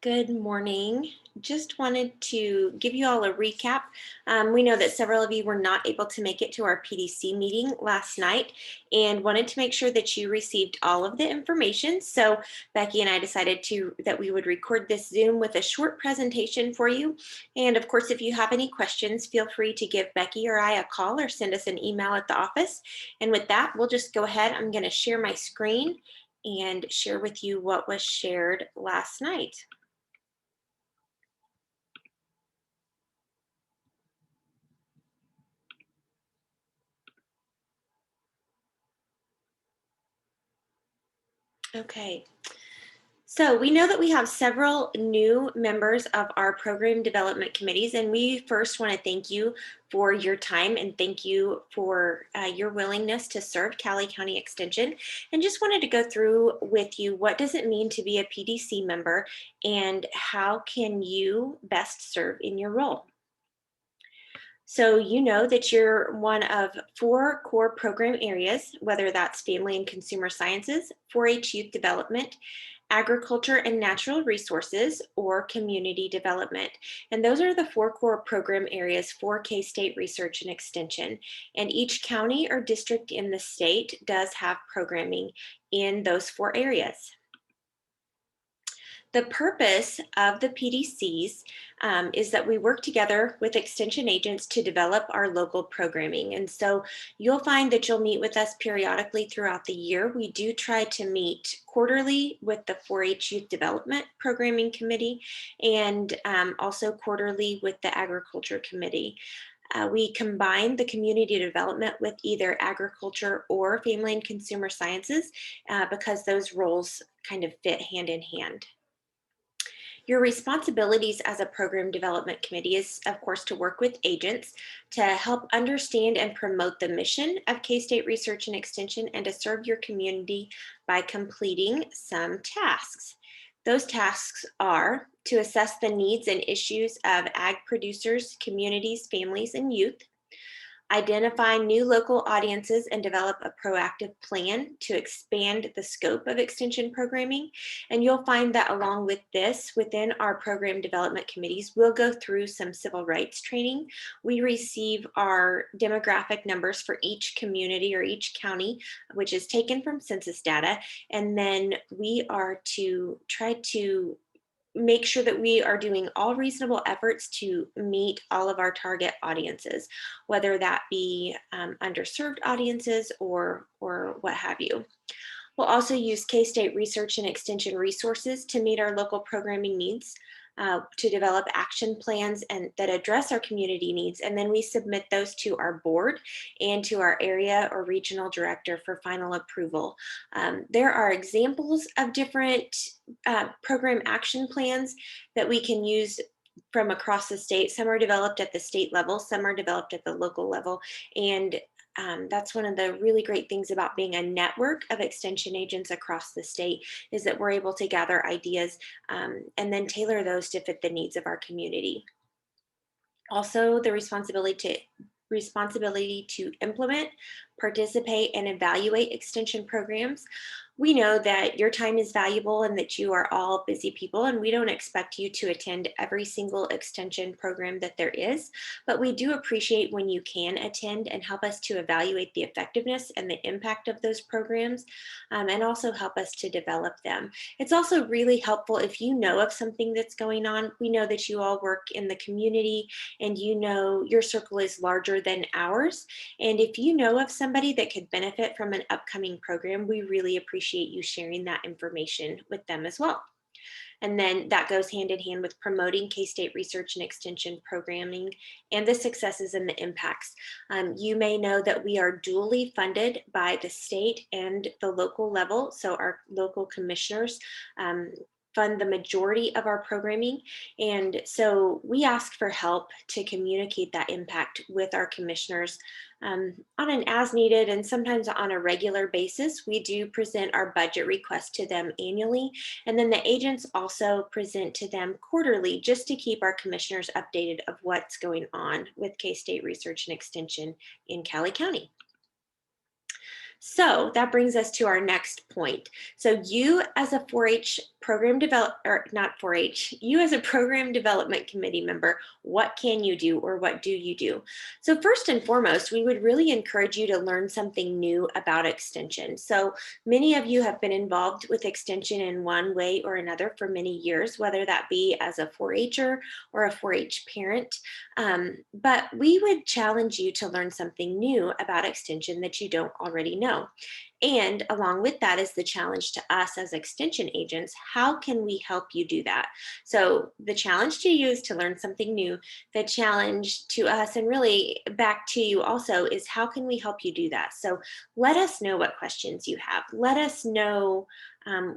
Good morning. Just wanted to give you all a recap. We know that several of you were not able to make it to our PDC meeting last night and wanted to make sure that you received all of the information. So Becky and I decided that we would record this Zoom with a short presentation for you. And of course, if you have any questions, feel free to give Becky or I a call or send us an email at the office. And with that, we'll just go ahead. I'm going to share my screen and share with you what was shared last night. Okay, so we know that we have several new members of our program development committees, and we first want to thank you for your time and thank you for your willingness to serve Cali County Extension. And just wanted to go through with you what does it mean to be a PDC member and how can you best serve in your role. So you know that you're one of four core program areas, whether that's family and consumer sciences, 4-H youth development, agriculture and natural resources, or community development. And those are the four core program areas for K-State Research and Extension. And each county or district in the state does have programming in those four areas. The purpose of the PDCs is that we work together with extension agents to develop our local programming. And so you'll find that you'll meet with us periodically throughout the year. We do try to meet quarterly with the 4-H Youth Development Programming Committee and also quarterly with the Agriculture Committee. We combine the community development with either agriculture or family and consumer sciences because those roles kind of fit hand in hand. Your responsibilities as a program development committee is, of course, to work with agents to help understand and promote the mission of K-State Research and Extension and to serve your community by completing some tasks. Those tasks are to assess the needs and issues of ag producers, communities, families, and youth, identify new local audiences and develop a proactive plan to expand the scope of extension programming. And you'll find that along with this, within our program development committees, we'll go through some civil rights training. We receive our demographic numbers for each community or each county, which is taken from census data. And then we are to try to make sure that we are doing all reasonable efforts to meet all of our target audiences, whether that be underserved audiences or what have you. We'll also use K-State Research and Extension resources to meet our local programming needs, to develop action plans and that address our community needs. And then we submit those to our board and to our area or regional director for final approval. There are examples of different program action plans that we can use from across the state. Some are developed at the state level, some are developed at the local level. And that's one of the really great things about being a network of extension agents across the state is that we're able to gather ideas and then tailor those to fit the needs of our community. Also, the responsibility to implement, participate, and evaluate extension programs. We know that your time is valuable and that you are all busy people, and we don't expect you to attend every single extension program that there is, but we do appreciate when you can attend and help us to evaluate the effectiveness and the impact of those programs, and also help us to develop them. It's also really helpful if you know of something that's going on. We know that you all work in the community and you know your circle is larger than ours. And if you know of somebody that could benefit from an upcoming program, we really appreciate you sharing that information with them as well. And then that goes hand in hand with promoting K-State Research and Extension programming and the successes and the impacts. You may know that we are dually funded by the state and the local level. So our local commissioners fund the majority of our programming. And so we ask for help to communicate that impact with our commissioners on an as needed and sometimes on a regular basis. We do present our budget request to them annually. And then the agents also present to them quarterly just to keep our commissioners updated of what's going on with K-State Research and Extension in Cali County. So that brings us to our next point. So you as a 4-H program develop, or not 4-H, you as a program development committee member, what can you do or what do you do? So first and foremost, we would really encourage you to learn something new about extension. So many of you have been involved with extension in one way or another for many years, whether that be as a 4-H'er or a 4-H parent. But we would challenge you to learn something new about extension that you don't already know. And along with that is the challenge to us as extension agents. How can we help you do that? So the challenge to you is to learn something new. The challenge to us and really back to you also is how can we help you do that? So let us know what questions you have. Let us know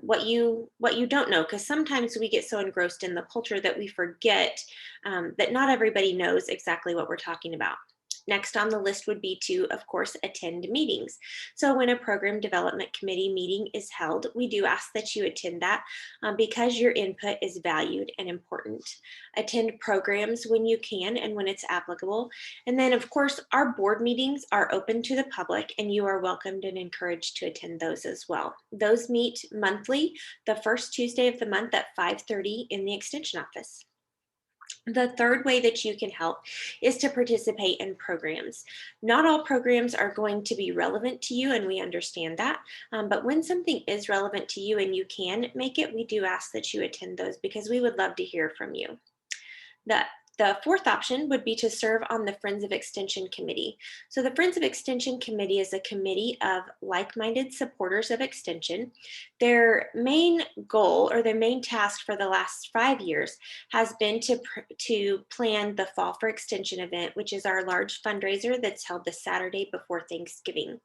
what you don't know, because sometimes we get so engrossed in the culture that we forget that not everybody knows exactly what we're talking about. Next on the list would be to, of course, attend meetings. So when a program development committee meeting is held, we do ask that you attend that because your input is valued and important. Attend programs when you can and when it's applicable. And then, of course, our board meetings are open to the public and you are welcomed and encouraged to attend those as well. Those meet monthly, the first Tuesday of the month at 5:30 in the Extension office. The third way that you can help is to participate in programs. Not all programs are going to be relevant to you, and we understand that. But when something is relevant to you and you can make it, we do ask that you attend those because we would love to hear from you. The, the fourth option would be to serve on the Friends of Extension Committee. So the Friends of Extension Committee is a committee of like-minded supporters of Extension. Their main goal or their main task for the last 5 years has been to plan the Fall for Extension event, which is our large fundraiser that's held the Saturday before Thanksgiving.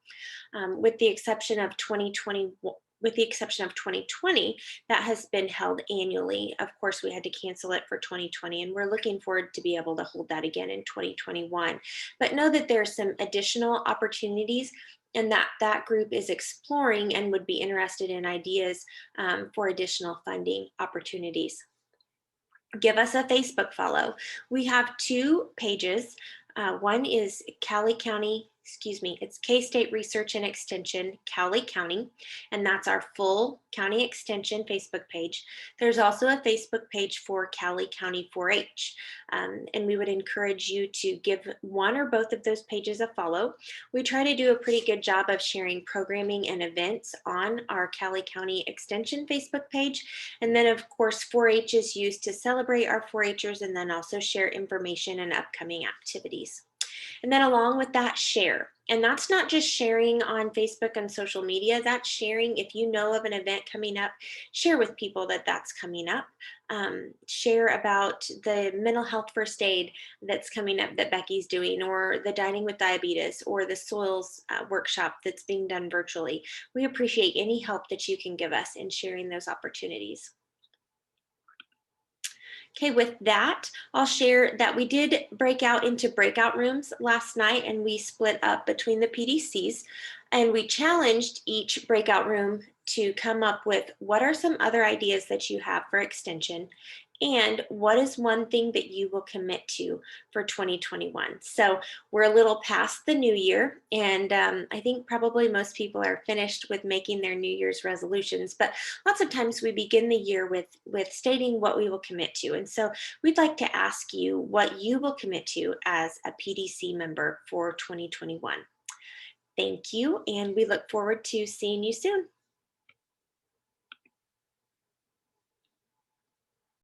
With the exception of 2020, that has been held annually. Of course, we had to cancel it for 2020, and we're looking forward to be able to hold that again in 2021. But know that there's some additional opportunities and that group is exploring and would be interested in ideas for additional funding opportunities. Give us a Facebook follow. We have 2 pages. One is it's K-State Research and Extension, Cowley County, and that's our full county extension Facebook page. There's also a Facebook page for Cowley County 4-H, and we would encourage you to give one or both of those pages a follow. We try to do a pretty good job of sharing programming and events on our Cowley County Extension Facebook page, and then of course 4-H is used to celebrate our 4-Hers and then also share information and upcoming activities. And then along with that, share. And that's not just sharing on Facebook and social media, that's sharing if you know of an event coming up, share with people that that's coming up. Share about the mental health first aid that's coming up that Becky's doing, or the Dining with Diabetes, or the soils workshop that's being done virtually. We appreciate any help that you can give us in sharing those opportunities. Okay, with that, I'll share that we did break out into breakout rooms last night and we split up between the PDCs and we challenged each breakout room to come up with what are some other ideas that you have for extension and what is one thing that you will commit to for 2021. So we're a little past the new year and I think probably most people are finished with making their New Year's resolutions, but lots of times we begin the year with stating what we will commit to. And so we'd like to ask you what you will commit to as a PDC member for 2021. Thank you, and we look forward to seeing you soon.